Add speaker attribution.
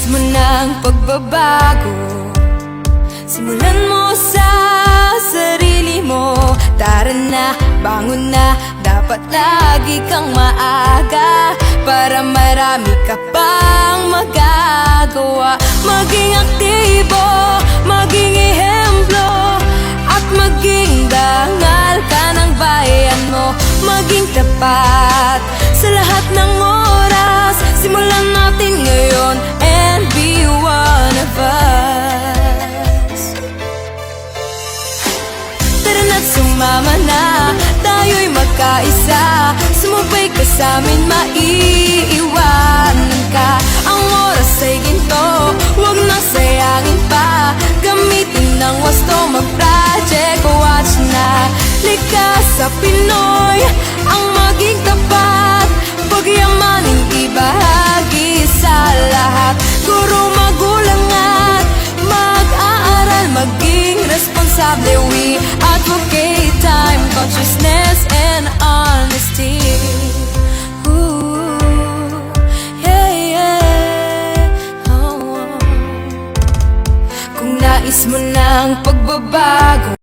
Speaker 1: mo ng pagbabago, simulan mo sa sarili mo. Tara na, bangon na, dapat lagi kang maaga, para marami ka pang magagawa. Maging aktibo, maging ehemplo, at maging dangal ka ng bayan mo. Maging tapat sa lahat ng oras, simulan natin ngayon and be one of us. Tara na't sumama na, tayo'y magkaisa. Sumabay ka sa'min, maiiwanan ka. Ang oras ay ginto, huwag nang sayangin pa. Gamitin ng wasto, mag-project watch na. Likas sa Pinoy, ang maging tapat, pagyamaning ibahagi sa lahat. Guro, magulang at mag-aaral, maging responsable. We advocate time, consciousness, and honesty. Ooh, yeah, yeah. Oh. Kung nais mo ng pagbabago,